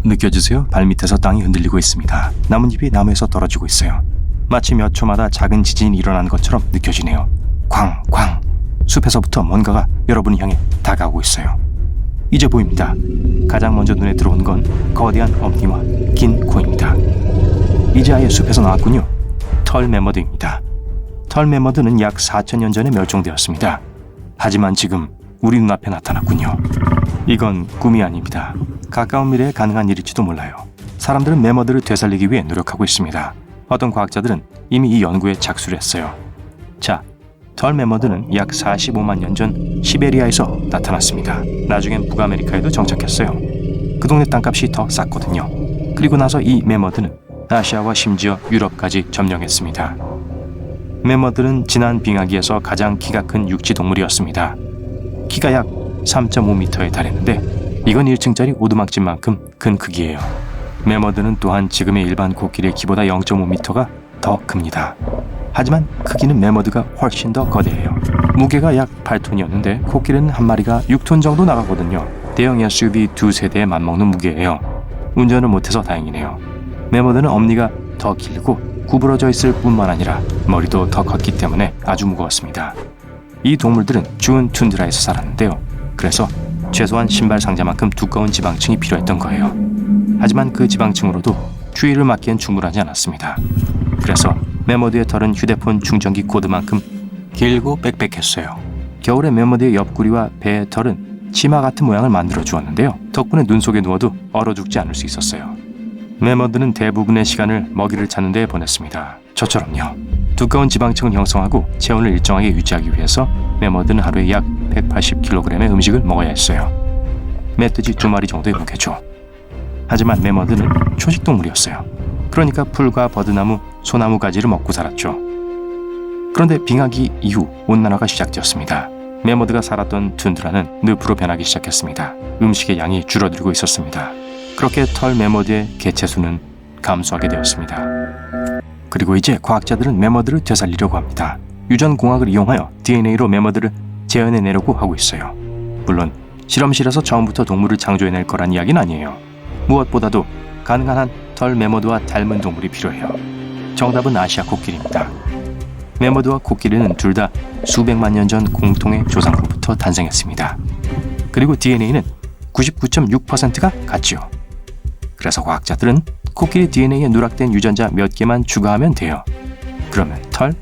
느껴지세요? 발밑에서 땅이 흔들리고 있습니다. 나뭇잎이 나무에서 떨어지고 있어요. 마치 몇 초마다 작은 지진이 일어나는 것처럼 느껴지네요. 쾅쾅! 숲에서부터 뭔가가 여러분을 향해 다가오고 있어요. 이제 보입니다. 가장 먼저 눈에 들어온 건 거대한 엄니와 긴 코입니다. 이제 아예 숲에서 나왔군요. 털 매머드입니다. 털 매머드는 약 4,000년 전에 멸종되었습니다. 하지만 지금 우리 눈앞에 나타났군요. 이건 꿈이 아닙니다. 가까운 미래에 가능한 일일지도 몰라요. 사람들은 매머드를 되살리기 위해 노력하고 있습니다. 어떤 과학자들은 이미 이 연구에 착수를 했어요. 자, 털 매머드는 약 45만 년 전 시베리아에서 나타났습니다. 나중엔 북아메리카에도 정착했어요. 그 동네 땅값이 더 쌌거든요. 그리고 나서 이 매머드는 아시아와 심지어 유럽까지 점령했습니다. 매머드는 지난 빙하기에서 가장 키가 큰 육지 동물이었습니다. 키가 약 3.5m에 달했는데 이건 1층짜리 오두막집만큼 큰 크기예요. 매머드는 또한 지금의 일반 코끼리의 키보다 0.5m가 더 큽니다. 하지만 크기는 매머드가 훨씬 더 거대해요. 무게가 약 8톤이었는데 코끼리는 한 마리가 6톤 정도 나가거든요. 대형 SUV 두 세대에 맞먹는 무게예요. 운전을 못해서 다행이네요. 매머드는 엄니가 더 길고 구부러져 있을 뿐만 아니라 머리도 더 컸기 때문에 아주 무거웠습니다. 이 동물들은 추운 툰드라에서 살았는데요. 그래서 최소한 신발 상자만큼 두꺼운 지방층이 필요했던 거예요. 하지만 그 지방층으로도 추위를 막기엔 충분하지 않았습니다. 그래서 매머드의 털은 휴대폰 충전기 코드만큼 길고 빽빽했어요. 겨울에 매머드의 옆구리와 배의 털은 치마 같은 모양을 만들어 주었는데요. 덕분에 눈 속에 누워도 얼어 죽지 않을 수 있었어요. 매머드는 대부분의 시간을 먹이를 찾는 데 보냈습니다. 저처럼요. 두꺼운 지방층을 형성하고 체온을 일정하게 유지하기 위해서 매머드는 하루에 약 180kg의 음식을 먹어야 했어요. 멧돼지 2마리 정도의 무게죠. 하지만 매머드는 초식동물이었어요. 그러니까 풀과 버드나무, 소나무 가지를 먹고 살았죠. 그런데 빙하기 이후 온난화가 시작되었습니다. 매머드가 살았던 툰드라는 늪으로 변하기 시작했습니다. 음식의 양이 줄어들고 있었습니다. 그렇게 털 매머드의 개체수는 감소하게 되었습니다. 그리고 이제 과학자들은 매머드를 되살리려고 합니다. 유전공학을 이용하여 DNA로 매머드를 재현해내려고 하고 있어요. 물론 실험실에서 처음부터 동물을 창조해낼 거란 이야기는 아니에요. 무엇보다도 가능한 한 털 매머드와 닮은 동물이 필요해요. 정답은 아시아 코끼리입니다. 매머드와 코끼리는 둘 다 수백만 년 전 공통의 조상으로부터 탄생했습니다. 그리고 DNA는 99.6%가 같지요. 그래서 과학자들은 코끼리 DNA에 누락된 유전자 몇 개만 추가하면 돼요. 그러면 털,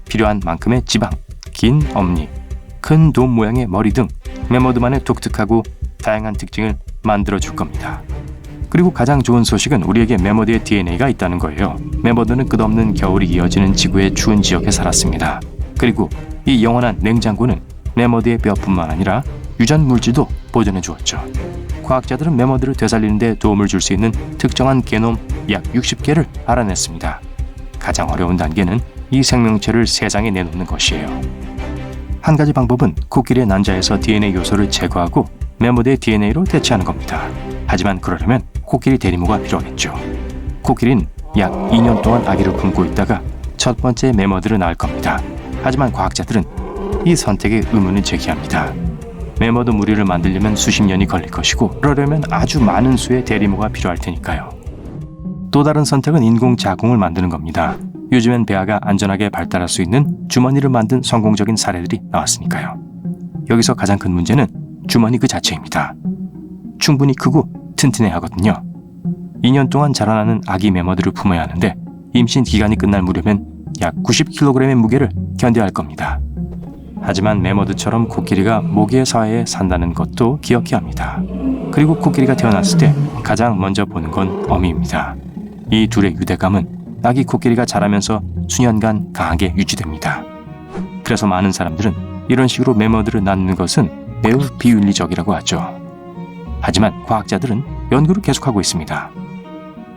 필요한 만큼의 지방, 긴 엄니, 큰 돔 모양의 머리 등 매머드만의 독특하고 다양한 특징을 만들어줄 겁니다. 그리고 가장 좋은 소식은 우리에게 매머드의 DNA가 있다는 거예요. 매머드는 끝없는 겨울이 이어지는 지구의 추운 지역에 살았습니다. 그리고 이 영원한 냉장고는 매머드의 뼈뿐만 아니라 유전 물질도 보존해 주었죠. 과학자들은 매머드를 되살리는 데 도움을 줄 수 있는 특정한 게놈 약 60개를 알아냈습니다. 가장 어려운 단계는 이 생명체를 세상에 내놓는 것이에요. 한 가지 방법은 코끼리의 난자에서 DNA 요소를 제거하고 매머드의 DNA로 대체하는 겁니다. 하지만 그러려면 코끼리 대리모가 필요하겠죠. 코끼리는 약 2년 동안 아기를 품고 있다가 첫 번째 매머드를 낳을 겁니다. 하지만 과학자들은 이 선택에 의문을 제기합니다. 매머드 무리를 만들려면 수십 년이 걸릴 것이고 그러려면 아주 많은 수의 대리모가 필요할 테니까요. 또 다른 선택은 인공 자궁을 만드는 겁니다. 요즘엔 배아가 안전하게 발달할 수 있는 주머니를 만든 성공적인 사례들이 나왔으니까요. 여기서 가장 큰 문제는 주머니 그 자체입니다. 충분히 크고 튼튼해야 하거든요. 2년 동안 자라나는 아기 매머드를 품어야 하는데 임신 기간이 끝날 무렵엔 약 90kg의 무게를 견뎌야 할 겁니다. 하지만 매머드처럼 코끼리가 모기의 사회에 산다는 것도 기억해야 합니다. 그리고 코끼리가 태어났을 때 가장 먼저 보는 건 어미입니다. 이 둘의 유대감은 아기 코끼리가 자라면서 수년간 강하게 유지됩니다. 그래서 많은 사람들은 이런 식으로 매머드를 낳는 것은 매우 비윤리적이라고 하죠. 하지만 과학자들은 연구를 계속하고 있습니다.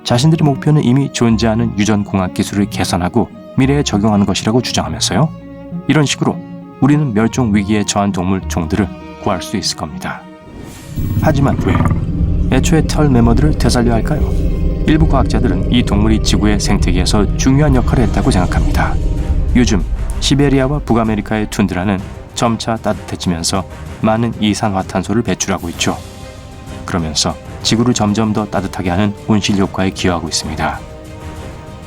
자신들의 목표는 이미 존재하는 유전공학 기술을 개선하고 미래에 적용하는 것이라고 주장하면서요. 이런 식으로 우리는 멸종 위기에 처한 동물 종들을 구할 수 있을 겁니다. 하지만 왜? 애초에 털 매머드를 되살려야 할까요? 일부 과학자들은 이 동물이 지구의 생태계에서 중요한 역할을 했다고 생각합니다. 요즘 시베리아와 북아메리카의 툰드라는 점차 따뜻해지면서 많은 이산화탄소를 배출하고 있죠. 그러면서 지구를 점점 더 따뜻하게 하는 온실 효과에 기여하고 있습니다.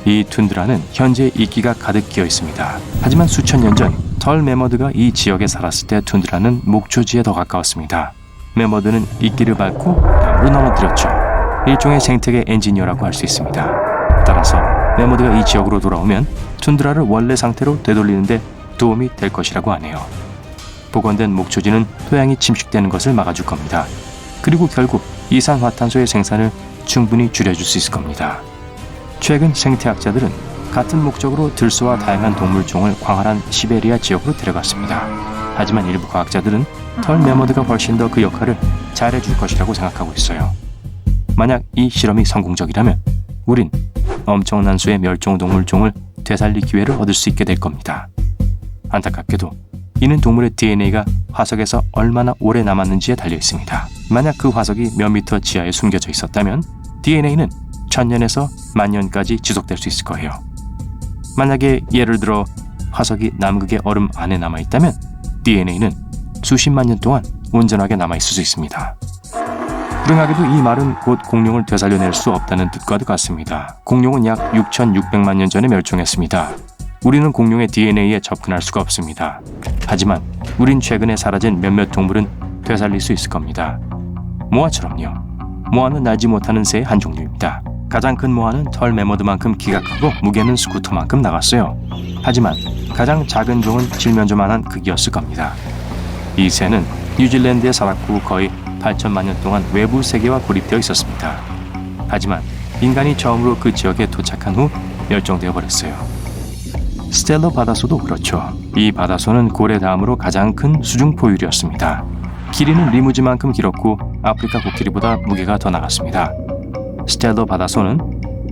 이 툰드라는 현재 이끼가 가득 끼어 있습니다. 하지만 수천 년 전 털 매머드가 이 지역에 살았을 때 툰드라는 목초지에 더 가까웠습니다. 매머드는 이끼를 밟고 나무를 넘어뜨렸죠. 일종의 생태계 엔지니어라고 할 수 있습니다. 따라서 매머드가 이 지역으로 돌아오면 툰드라를 원래 상태로 되돌리는 데 도움이 될 것이라고 하네요. 복원된 목초지는 토양이 침식되는 것을 막아줄 겁니다. 그리고 결국 이산화탄소의 생산을 충분히 줄여줄 수 있을 겁니다. 최근 생태학자들은 같은 목적으로 들소와 다양한 동물종을 광활한 시베리아 지역으로 데려갔습니다. 하지만 일부 과학자들은 털 매머드가 훨씬 더 그 역할을 잘해줄 것이라고 생각하고 있어요. 만약 이 실험이 성공적이라면 우린 엄청난 수의 멸종동물종을 되살릴 기회를 얻을 수 있게 될 겁니다. 안타깝게도 이는 동물의 DNA가 화석에서 얼마나 오래 남았는지에 달려 있습니다. 만약 그 화석이 몇 미터 지하에 숨겨져 있었다면 DNA는 1000년에서 10,000년까지 지속될 수 있을 거예요. 만약에 예를 들어 화석이 남극의 얼음 안에 남아있다면 DNA는 수십만 년 동안 온전하게 남아있을 수 있습니다. 불행하게도 이 말은 곧 공룡을 되살려낼 수 없다는 뜻과도 같습니다. 공룡은 약 6,600만 년 전에 멸종했습니다. 우리는 공룡의 DNA에 접근할 수가 없습니다. 하지만 우린 최근에 사라진 몇몇 동물은 되살릴 수 있을 겁니다. 모아처럼요. 모아는 날지 못하는 새의 한 종류입니다. 가장 큰 모아는 털 매머드만큼 키가 크고 무게는 스쿠터만큼 나갔어요. 하지만 가장 작은 종은 칠면조만한 크기였을 겁니다. 이 새는 뉴질랜드에 살았고 거의 8천만 년 동안 외부 세계와 고립되어 있었습니다. 하지만 인간이 처음으로 그 지역에 도착한 후 멸종되어 버렸어요. 스텔러 바다소도 그렇죠. 이 바다소는 고래 다음으로 가장 큰 수중포유류였습니다. 길이는 리무지만큼 길었고 아프리카 코끼리보다 무게가 더 나갔습니다. 스텔러 바다소는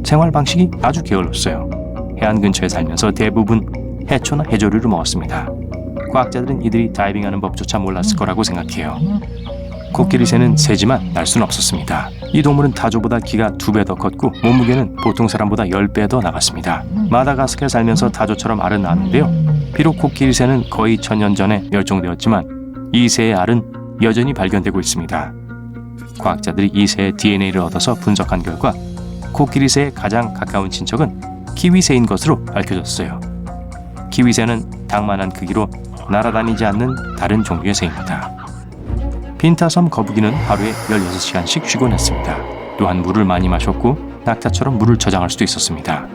생활 방식이 아주 게을렀어요. 해안 근처에 살면서 대부분 해초나 해조류를 먹었습니다. 과학자들은 이들이 다이빙하는 법조차 몰랐을 거라고 생각해요. 코끼리 새는 새지만 날 수는 없었습니다. 이 동물은 타조보다 키가 2배 더 컸고 몸무게는 보통 사람보다 10배 더 나갔습니다. 마다가스카르에 살면서 타조처럼 알은 낳았는데요. 비록 코끼리 새는 거의 1000년 전에 멸종되었지만 이 새의 알은 여전히 발견되고 있습니다. 과학자들이 이 새의 DNA를 얻어서 분석한 결과 코끼리 새의 가장 가까운 친척은 키위새인 것으로 밝혀졌어요. 키위새는 닭만한 크기로 날아다니지 않는 다른 종류의 새입니다. 빈타섬 거북이는 하루에 16시간씩 쉬곤 했습니다. 또한 물을 많이 마셨고 낙타처럼 물을 저장할 수도 있었습니다.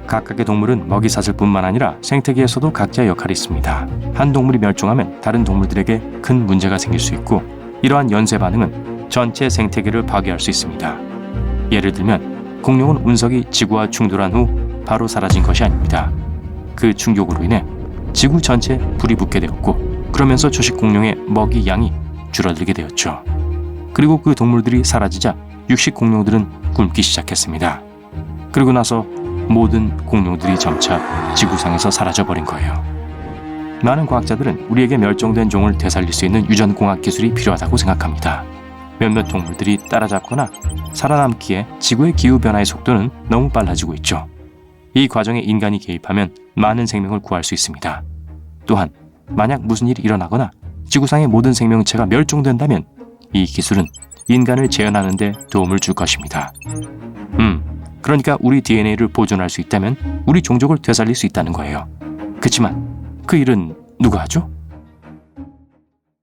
각각의 동물은 먹이 사슬 뿐만 아니라 생태계에서도 각자의 역할이 있습니다. 한 동물이 멸종하면 다른 동물들에게 큰 문제가 생길 수 있고 이러한 연쇄 반응은 전체 생태계를 파괴할 수 있습니다. 예를 들면 공룡은 운석이 지구와 충돌한 후 바로 사라진 것이 아닙니다. 그 충격으로 인해 지구 전체에 불이 붙게 되었고 그러면서 초식 공룡의 먹이 양이 줄어들게 되었죠. 그리고 그 동물들이 사라지자 육식 공룡들은 굶기 시작했습니다. 그리고 나서 모든 공룡들이 점차 지구상에서 사라져버린 거예요. 많은 과학자들은 우리에게 멸종된 종을 되살릴 수 있는 유전공학 기술이 필요하다고 생각합니다. 몇몇 동물들이 따라잡거나 살아남기에 지구의 기후변화의 속도는 너무 빨라지고 있죠. 이 과정에 인간이 개입하면 많은 생명을 구할 수 있습니다. 또한 만약 무슨 일이 일어나거나 지구상의 모든 생명체가 멸종된다면 이 기술은 인간을 재현하는 데 도움을 줄 것입니다. 그러니까 우리 DNA를 보존할 수 있다면 우리 종족을 되살릴 수 있다는 거예요. 그치만 그 일은 누가 하죠?